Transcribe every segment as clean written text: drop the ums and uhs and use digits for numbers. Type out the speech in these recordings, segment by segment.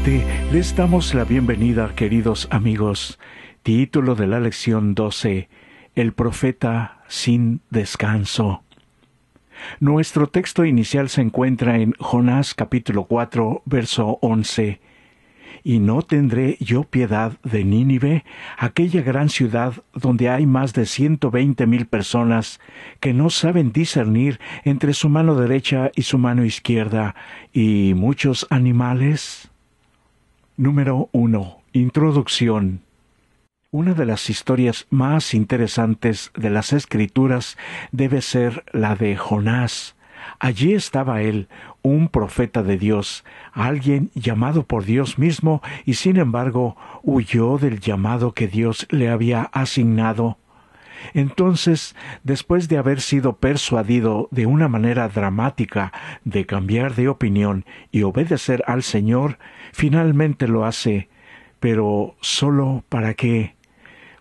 Nuevamente les damos la bienvenida, queridos amigos. Título de la lección 12: El profeta sin descanso. Nuestro texto inicial se encuentra en Jonás capítulo 4, verso 11. ¿Y no tendré yo piedad de Nínive, aquella gran ciudad donde hay más de 120,000 personas que no saben discernir entre su mano derecha y su mano izquierda, y muchos animales? Número 1. Introducción. Una de las historias más interesantes de las Escrituras debe ser la de Jonás. Allí estaba él, un profeta de Dios, alguien llamado por Dios mismo, y sin embargo huyó del llamado que Dios le había asignado. Entonces, después de haber sido persuadido de una manera dramática de cambiar de opinión y obedecer al Señor, finalmente lo hace, pero ¿solo para qué?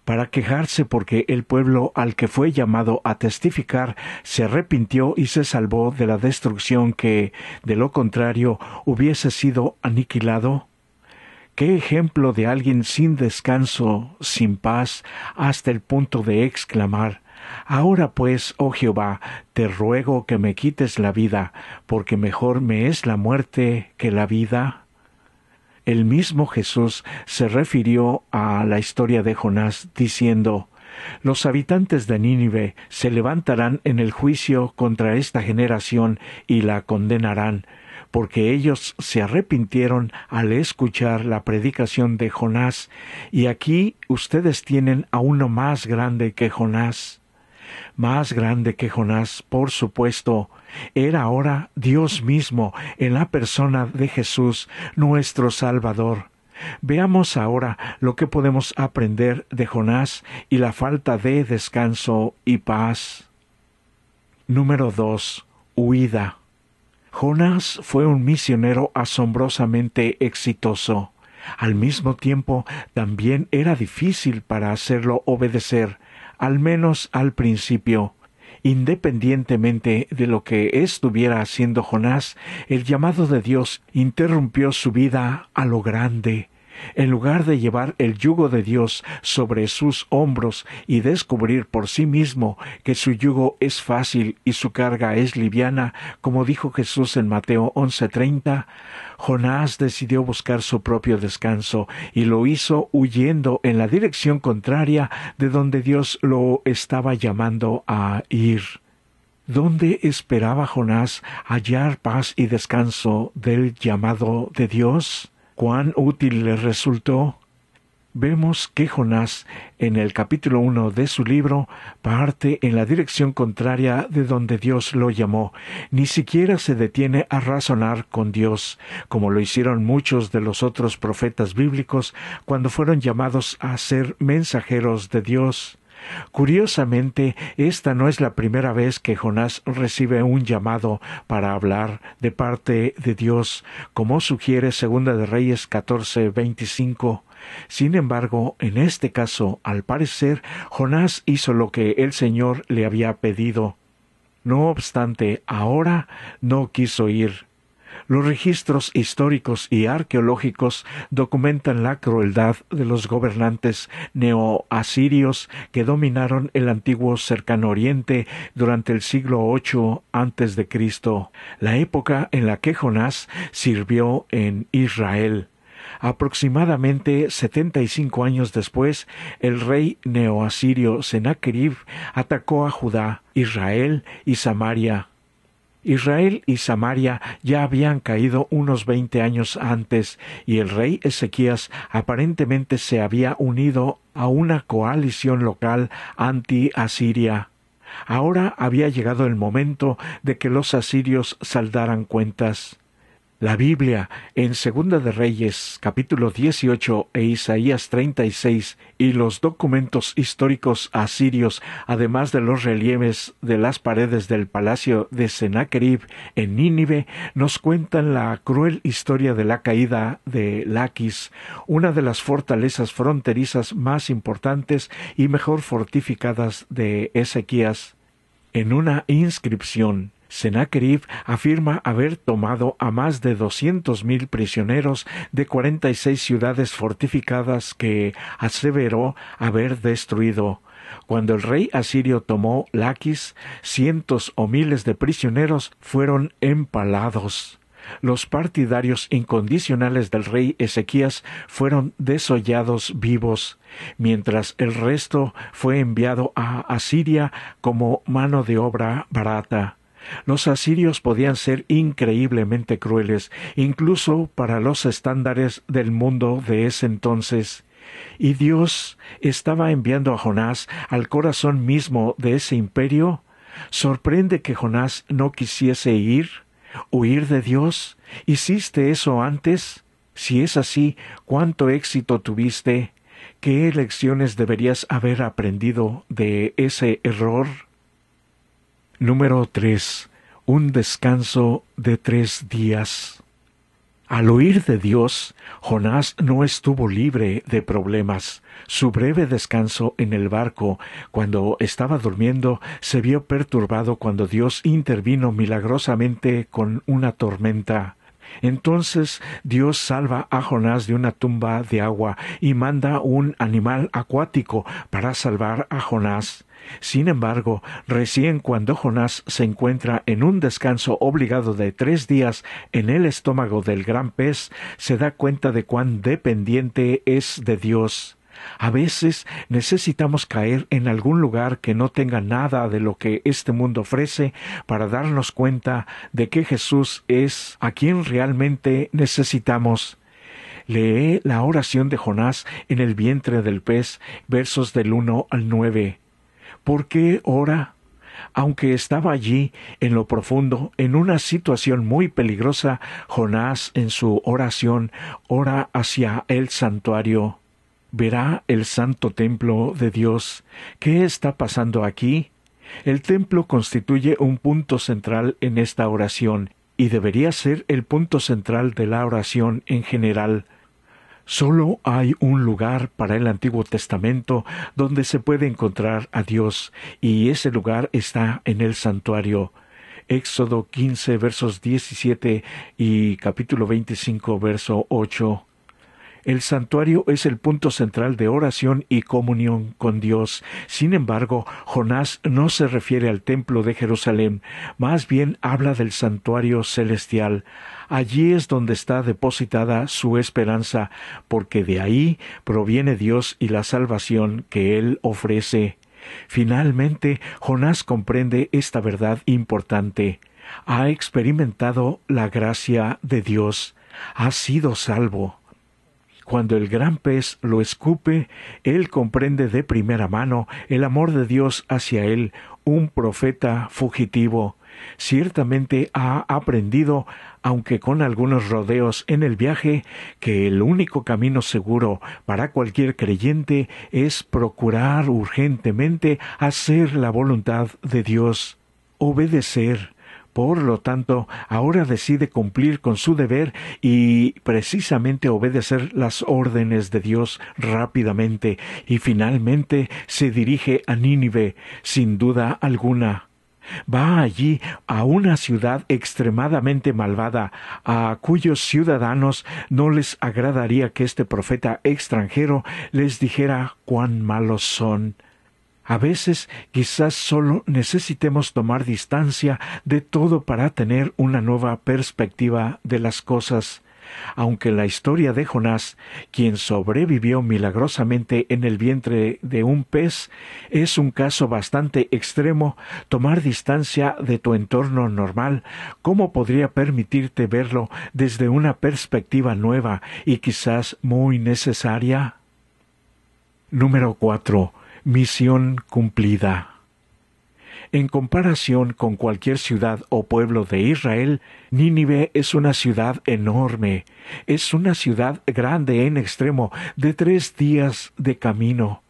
Para quejarse porque el pueblo al que fue llamado a testificar se arrepintió y se salvó de la destrucción que, de lo contrario, hubiese sido aniquilado. ¡Qué ejemplo de alguien sin descanso, sin paz, hasta el punto de exclamar: «Ahora pues, oh Jehová, te ruego que me quites la vida, porque mejor me es la muerte que la vida»? El mismo Jesús se refirió a la historia de Jonás diciendo: «Los habitantes de Nínive se levantarán en el juicio contra esta generación y la condenarán, porque ellos se arrepintieron al escuchar la predicación de Jonás, y aquí ustedes tienen a uno más grande que Jonás». Más grande que Jonás, por supuesto, era ahora Dios mismo en la persona de Jesús, nuestro Salvador. Veamos ahora lo que podemos aprender de Jonás y la falta de descanso y paz. Número 2. Huida. Jonás fue un misionero asombrosamente exitoso. Al mismo tiempo, también era difícil para hacerlo obedecer, al menos al principio. Independientemente de lo que estuviera haciendo Jonás, el llamado de Dios interrumpió su vida a lo grande. En lugar de llevar el yugo de Dios sobre sus hombros y descubrir por sí mismo que su yugo es fácil y su carga es liviana, como dijo Jesús en Mateo 11:30, Jonás decidió buscar su propio descanso y lo hizo huyendo en la dirección contraria de donde Dios lo estaba llamando a ir. ¿Dónde esperaba Jonás hallar paz y descanso del llamado de Dios? ¿Cuán útil le resultó? Vemos que Jonás, en el capítulo 1 de su libro, parte en la dirección contraria de donde Dios lo llamó. Ni siquiera se detiene a razonar con Dios, como lo hicieron muchos de los otros profetas bíblicos cuando fueron llamados a ser mensajeros de Dios. Curiosamente, esta no es la primera vez que Jonás recibe un llamado para hablar de parte de Dios, como sugiere Segunda de Reyes 14:25. Sin embargo, en este caso, al parecer, Jonás hizo lo que el Señor le había pedido. No obstante, ahora no quiso ir. Los registros históricos y arqueológicos documentan la crueldad de los gobernantes neoasirios que dominaron el antiguo Cercano Oriente durante el siglo VIII a.C., la época en la que Jonás sirvió en Israel. Aproximadamente 75 años después, el rey neoasirio Sennacherib atacó a Judá, Israel y Samaria. Israel y Samaria ya habían caído unos 20 años antes, y el rey Ezequías aparentemente se había unido a una coalición local anti-asiria. Ahora había llegado el momento de que los asirios saldaran cuentas. La Biblia, en Segunda de Reyes, capítulo 18 e Isaías 36, y los documentos históricos asirios, además de los relieves de las paredes del palacio de Sennacherib en Nínive, nos cuentan la cruel historia de la caída de Laquis, una de las fortalezas fronterizas más importantes y mejor fortificadas de Ezequías. En una inscripción Sennacherib afirma haber tomado a más de 200,000 prisioneros de 46 ciudades fortificadas que aseveró haber destruido. Cuando el rey asirio tomó Laquis, cientos o miles de prisioneros fueron empalados. Los partidarios incondicionales del rey Ezequías fueron desollados vivos, mientras el resto fue enviado a Asiria como mano de obra barata. Los asirios podían ser increíblemente crueles, incluso para los estándares del mundo de ese entonces. ¿Y Dios estaba enviando a Jonás al corazón mismo de ese imperio? ¿Sorprende que Jonás no quisiese huir de Dios? ¿Hiciste eso antes? Si es así, ¿cuánto éxito tuviste? ¿Qué lecciones deberías haber aprendido de ese error? Número 3. Un descanso de 3 días. Al huir de Dios, Jonás no estuvo libre de problemas. Su breve descanso en el barco, cuando estaba durmiendo, se vio perturbado cuando Dios intervino milagrosamente con una tormenta. Entonces Dios salva a Jonás de una tumba de agua y manda un animal acuático para salvar a Jonás. Sin embargo, recién cuando Jonás se encuentra en un descanso obligado de 3 días en el estómago del gran pez, se da cuenta de cuán dependiente es de Dios. A veces necesitamos caer en algún lugar que no tenga nada de lo que este mundo ofrece para darnos cuenta de que Jesús es a quien realmente necesitamos. Lee la oración de Jonás en el vientre del pez, versos del 1 al 9. ¿Por qué ora? Aunque estaba allí, en lo profundo, en una situación muy peligrosa, Jonás en su oración ora hacia el santuario. ¿Verá el santo templo de Dios? ¿Qué está pasando aquí? El templo constituye un punto central en esta oración, y debería ser el punto central de la oración en general. Solo hay un lugar para el Antiguo Testamento donde se puede encontrar a Dios, y ese lugar está en el santuario. Éxodo 15, versos 17 y capítulo 25, verso 8. El santuario es el punto central de oración y comunión con Dios. Sin embargo, Jonás no se refiere al templo de Jerusalén, más bien habla del santuario celestial. Allí es donde está depositada su esperanza, porque de ahí proviene Dios y la salvación que Él ofrece. Finalmente, Jonás comprende esta verdad importante. Ha experimentado la gracia de Dios. Ha sido salvo. Cuando el gran pez lo escupe, él comprende de primera mano el amor de Dios hacia él, un profeta fugitivo. Ciertamente ha aprendido, aunque con algunos rodeos en el viaje, que el único camino seguro para cualquier creyente es procurar urgentemente hacer la voluntad de Dios, obedecer. Por lo tanto, ahora decide cumplir con su deber y precisamente obedecer las órdenes de Dios rápidamente, y finalmente se dirige a Nínive, sin duda alguna. Va allí a una ciudad extremadamente malvada, a cuyos ciudadanos no les agradaría que este profeta extranjero les dijera cuán malos son. A veces quizás solo necesitemos tomar distancia de todo para tener una nueva perspectiva de las cosas. Aunque la historia de Jonás, quien sobrevivió milagrosamente en el vientre de un pez, es un caso bastante extremo, tomar distancia de tu entorno normal, ¿cómo podría permitirte verlo desde una perspectiva nueva y quizás muy necesaria? Número 4. Misión cumplida. En comparación con cualquier ciudad o pueblo de Israel, Nínive es una ciudad enorme. Es una ciudad grande en extremo, de 3 días de camino.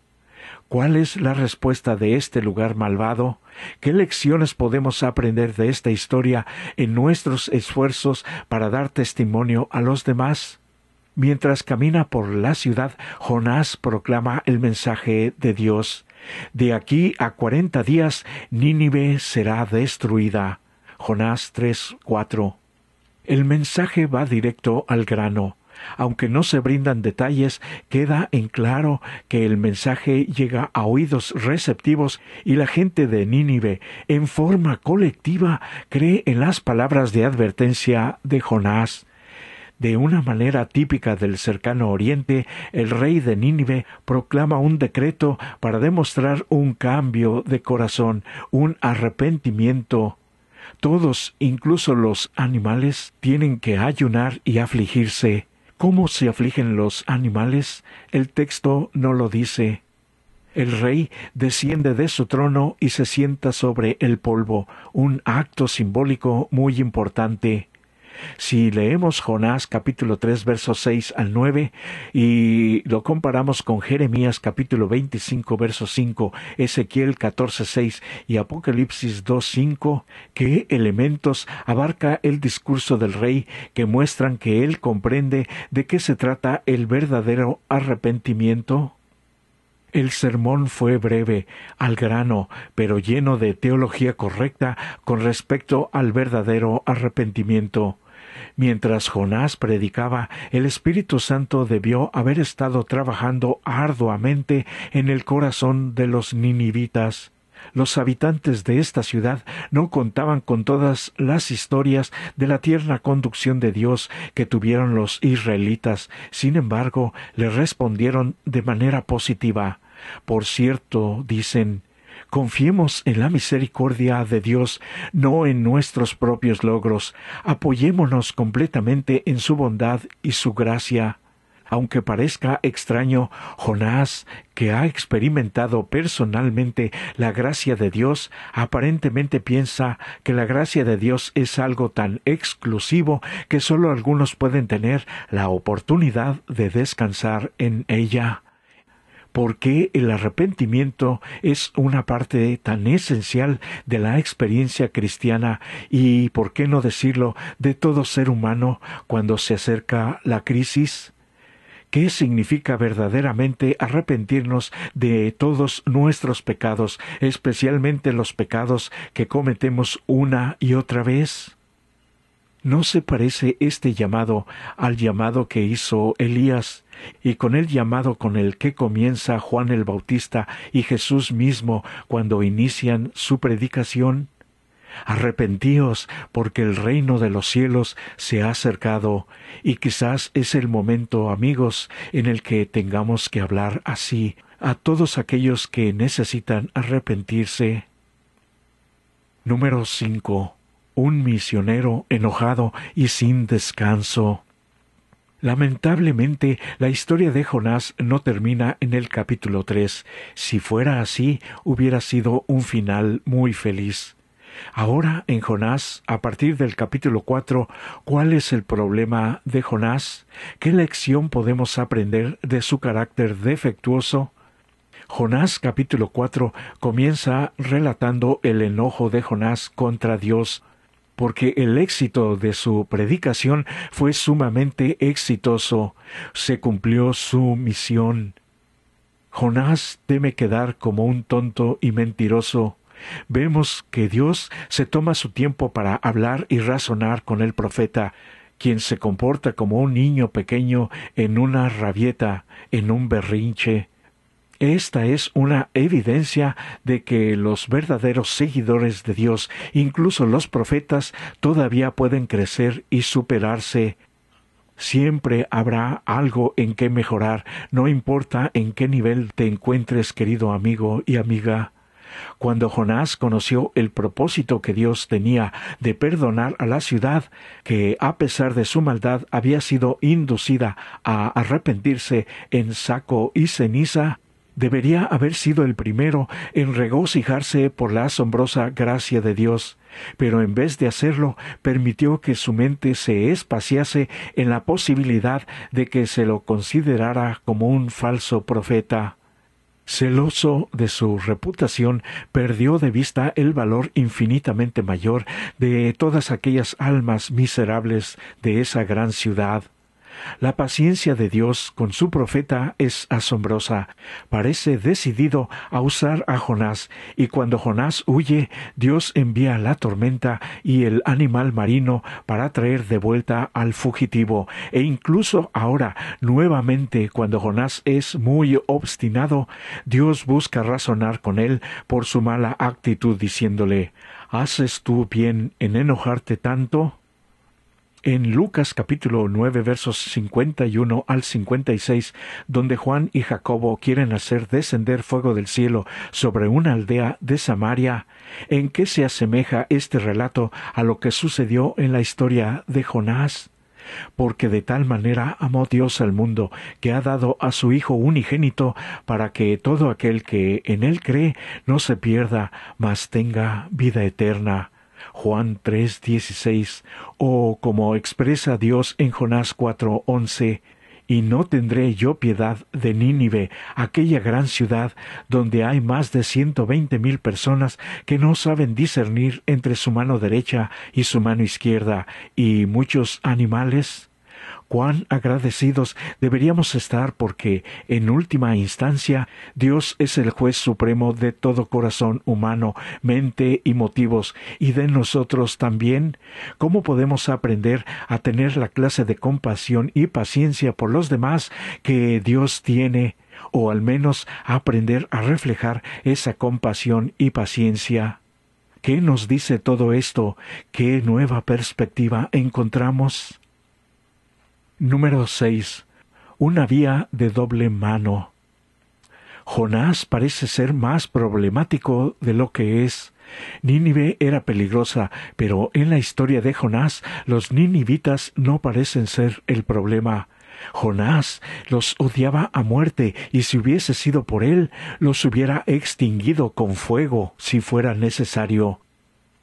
¿Cuál es la respuesta de este lugar malvado? ¿Qué lecciones podemos aprender de esta historia en nuestros esfuerzos para dar testimonio a los demás? Mientras camina por la ciudad, Jonás proclama el mensaje de Dios. De aquí a 40 días, Nínive será destruida. Jonás 3:4. El mensaje va directo al grano. Aunque no se brindan detalles, queda en claro que el mensaje llega a oídos receptivos y la gente de Nínive, en forma colectiva, cree en las palabras de advertencia de Jonás. De una manera típica del cercano oriente, el rey de Nínive proclama un decreto para demostrar un cambio de corazón, un arrepentimiento. Todos, incluso los animales, tienen que ayunar y afligirse. ¿Cómo se afligen los animales? El texto no lo dice. El rey desciende de su trono y se sienta sobre el polvo, un acto simbólico muy importante. Si leemos Jonás capítulo 3 versos 6 al 9 y lo comparamos con Jeremías capítulo 25 versos 5, Ezequiel 14 6 y Apocalipsis 2 5, ¿qué elementos abarca el discurso del rey que muestran que él comprende de qué se trata el verdadero arrepentimiento? El sermón fue breve, al grano, pero lleno de teología correcta con respecto al verdadero arrepentimiento. Mientras Jonás predicaba, el Espíritu Santo debió haber estado trabajando arduamente en el corazón de los ninivitas. Los habitantes de esta ciudad no contaban con todas las historias de la tierna conducción de Dios que tuvieron los israelitas. Sin embargo, le respondieron de manera positiva. Por cierto, dicen, confiemos en la misericordia de Dios, no en nuestros propios logros. Apoyémonos completamente en su bondad y su gracia. Aunque parezca extraño, Jonás, que ha experimentado personalmente la gracia de Dios, aparentemente piensa que la gracia de Dios es algo tan exclusivo que solo algunos pueden tener la oportunidad de descansar en ella. ¿Por qué el arrepentimiento es una parte tan esencial de la experiencia cristiana y, por qué no decirlo, de todo ser humano cuando se acerca la crisis? ¿Qué significa verdaderamente arrepentirnos de todos nuestros pecados, especialmente los pecados que cometemos una y otra vez? ¿No se parece este llamado al llamado que hizo Elías, y con el llamado con el que comienza Juan el Bautista y Jesús mismo cuando inician su predicación? Arrepentíos, porque el reino de los cielos se ha acercado, y quizás es el momento, amigos, en el que tengamos que hablar así a todos aquellos que necesitan arrepentirse. Número 5. Un misionero enojado y sin descanso. Lamentablemente, la historia de Jonás no termina en el capítulo 3. Si fuera así, hubiera sido un final muy feliz. Ahora, en Jonás, a partir del capítulo 4, ¿cuál es el problema de Jonás? ¿Qué lección podemos aprender de su carácter defectuoso? Jonás capítulo 4 comienza relatando el enojo de Jonás contra Dios, porque el éxito de su predicación fue sumamente exitoso. Se cumplió su misión. Jonás teme quedar como un tonto y mentiroso. Vemos que Dios se toma su tiempo para hablar y razonar con el profeta, quien se comporta como un niño pequeño en una rabieta, en un berrinche. Esta es una evidencia de que los verdaderos seguidores de Dios, incluso los profetas, todavía pueden crecer y superarse. Siempre habrá algo en que mejorar, no importa en qué nivel te encuentres, querido amigo y amiga. Cuando Jonás conoció el propósito que Dios tenía de perdonar a la ciudad, que a pesar de su maldad había sido inducida a arrepentirse en saco y ceniza, debería haber sido el primero en regocijarse por la asombrosa gracia de Dios, pero en vez de hacerlo, permitió que su mente se espaciase en la posibilidad de que se lo considerara como un falso profeta. Celoso de su reputación, perdió de vista el valor infinitamente mayor de todas aquellas almas miserables de esa gran ciudad. La paciencia de Dios con su profeta es asombrosa. Parece decidido a usar a Jonás, y cuando Jonás huye, Dios envía la tormenta y el animal marino para traer de vuelta al fugitivo. E incluso ahora, nuevamente, cuando Jonás es muy obstinado, Dios busca razonar con él por su mala actitud, diciéndole: ¿haces tú bien en enojarte tanto? En Lucas capítulo 9 versos 51 al 56, donde Juan y Jacobo quieren hacer descender fuego del cielo sobre una aldea de Samaria, ¿en qué se asemeja este relato a lo que sucedió en la historia de Jonás? Porque de tal manera amó Dios al mundo, que ha dado a su Hijo unigénito, para que todo aquel que en él cree no se pierda, mas tenga vida eterna. Juan 3:16, o como expresa Dios en Jonás 4:11, y no tendré yo piedad de Nínive, aquella gran ciudad donde hay más de 120,000 personas que no saben discernir entre su mano derecha y su mano izquierda, y muchos animales. Cuán agradecidos deberíamos estar porque, en última instancia, Dios es el juez supremo de todo corazón humano, mente y motivos, y de nosotros también. ¿Cómo podemos aprender a tener la clase de compasión y paciencia por los demás que Dios tiene, o al menos aprender a reflejar esa compasión y paciencia? ¿Qué nos dice todo esto? ¿Qué nueva perspectiva encontramos? Número 6. Una vía de doble mano. Jonás parece ser más problemático de lo que es. Nínive era peligrosa, pero en la historia de Jonás, los ninivitas no parecen ser el problema. Jonás los odiaba a muerte, y si hubiese sido por él, los hubiera extinguido con fuego si fuera necesario.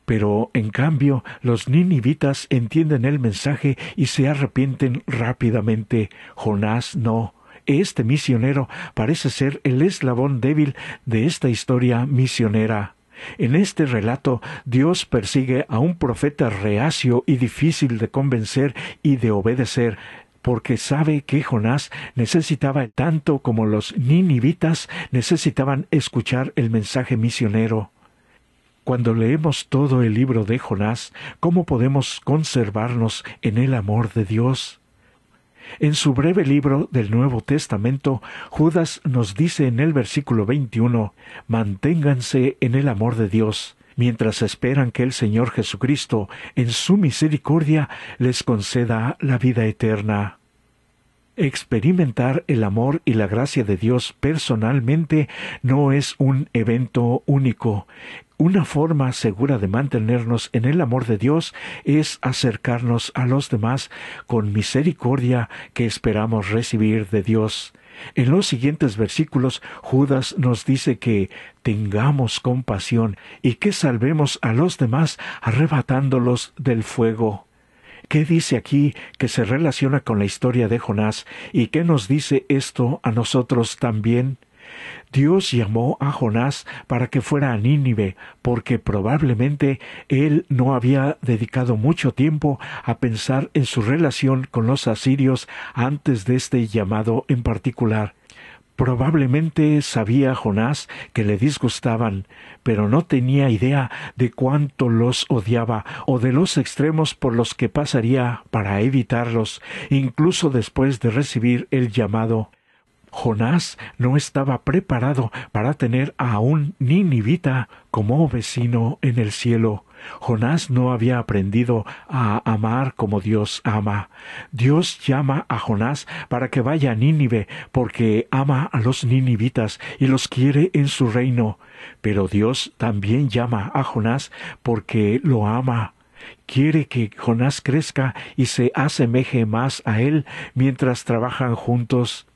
Pero, en cambio, los ninivitas entienden el mensaje y se arrepienten rápidamente. Jonás no. Este misionero parece ser el eslabón débil de esta historia misionera. En este relato, Dios persigue a un profeta reacio y difícil de convencer y de obedecer, porque sabe que Jonás necesitaba tanto como los ninivitas necesitaban escuchar el mensaje misionero. Cuando leemos todo el libro de Jonás, ¿cómo podemos conservarnos en el amor de Dios? En su breve libro del Nuevo Testamento, Judas nos dice en el versículo 21, «Manténganse en el amor de Dios, mientras esperan que el Señor Jesucristo, en su misericordia, les conceda la vida eterna». Experimentar el amor y la gracia de Dios personalmente no es un evento único. Una forma segura de mantenernos en el amor de Dios es acercarnos a los demás con misericordia que esperamos recibir de Dios. En los siguientes versículos, Judas nos dice que tengamos compasión y que salvemos a los demás arrebatándolos del fuego. ¿Qué dice aquí que se relaciona con la historia de Jonás y qué nos dice esto a nosotros también? Dios llamó a Jonás para que fuera a Nínive, porque probablemente él no había dedicado mucho tiempo a pensar en su relación con los asirios antes de este llamado en particular. Probablemente sabía Jonás que le disgustaban, pero no tenía idea de cuánto los odiaba o de los extremos por los que pasaría para evitarlos, incluso después de recibir el llamado. Jonás no estaba preparado para tener a un ninivita como vecino en el cielo. Jonás no había aprendido a amar como Dios ama. Dios llama a Jonás para que vaya a Nínive porque ama a los ninivitas y los quiere en su reino. Pero Dios también llama a Jonás porque lo ama. Quiere que Jonás crezca y se asemeje más a él mientras trabajan juntos.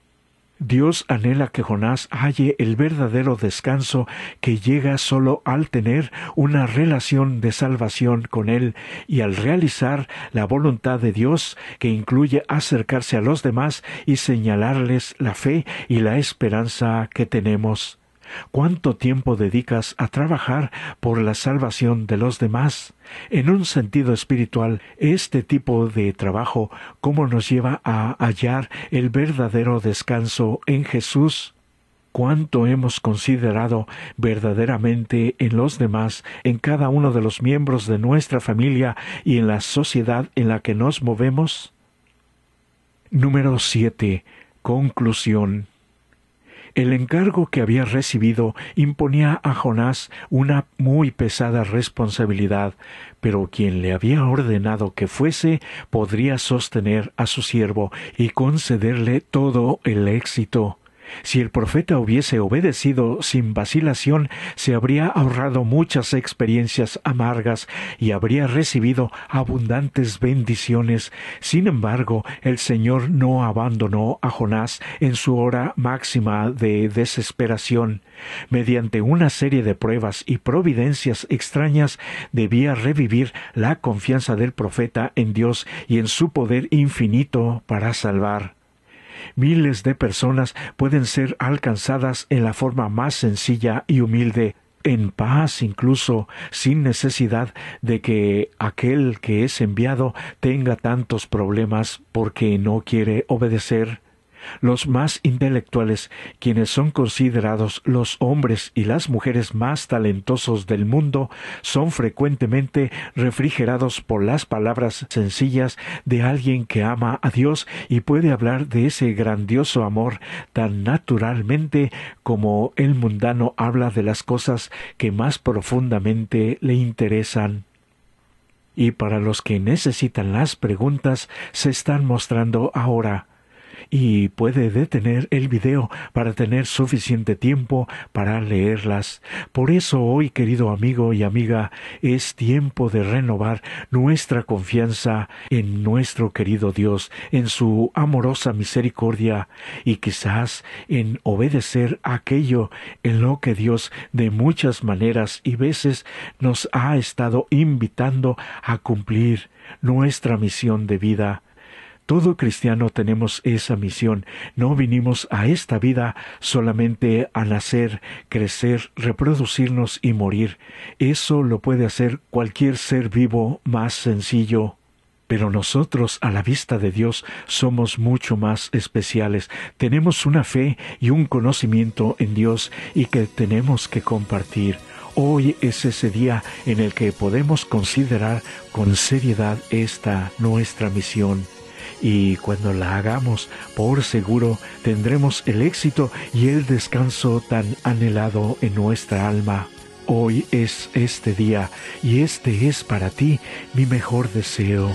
Dios anhela que Jonás halle el verdadero descanso que llega solo al tener una relación de salvación con Él y al realizar la voluntad de Dios, que incluye acercarse a los demás y señalarles la fe y la esperanza que tenemos. ¿Cuánto tiempo dedicas a trabajar por la salvación de los demás? En un sentido espiritual, este tipo de trabajo, ¿cómo nos lleva a hallar el verdadero descanso en Jesús? ¿Cuánto hemos considerado verdaderamente en los demás, en cada uno de los miembros de nuestra familia y en la sociedad en la que nos movemos? Número 7. Conclusión. El encargo que había recibido imponía a Jonás una muy pesada responsabilidad, pero quien le había ordenado que fuese podría sostener a su siervo y concederle todo el éxito. Si el profeta hubiese obedecido sin vacilación, se habría ahorrado muchas experiencias amargas y habría recibido abundantes bendiciones. Sin embargo, el Señor no abandonó a Jonás en su hora máxima de desesperación. Mediante una serie de pruebas y providencias extrañas, debía revivir la confianza del profeta en Dios y en su poder infinito para salvar. Miles de personas pueden ser alcanzadas en la forma más sencilla y humilde, en paz incluso, sin necesidad de que aquel que es enviado tenga tantos problemas porque no quiere obedecer. Los más intelectuales, quienes son considerados los hombres y las mujeres más talentosos del mundo, son frecuentemente refrigerados por las palabras sencillas de alguien que ama a Dios y puede hablar de ese grandioso amor tan naturalmente como el mundano habla de las cosas que más profundamente le interesan. Y para los que necesitan las preguntas, se están mostrando ahora. Y puede detener el video para tener suficiente tiempo para leerlas. Por eso hoy, querido amigo y amiga, es tiempo de renovar nuestra confianza en nuestro querido Dios, en su amorosa misericordia y quizás en obedecer aquello en lo que Dios de muchas maneras y veces nos ha estado invitando a cumplir nuestra misión de vida. Todo cristiano tenemos esa misión. No vinimos a esta vida solamente a nacer, crecer, reproducirnos y morir. Eso lo puede hacer cualquier ser vivo más sencillo. Pero nosotros, a la vista de Dios, somos mucho más especiales. Tenemos una fe y un conocimiento en Dios y que tenemos que compartir. Hoy es ese día en el que podemos considerar con seriedad esta nuestra misión. Y cuando la hagamos, por seguro tendremos el éxito y el descanso tan anhelado en nuestra alma. Hoy es este día y este es para ti mi mejor deseo.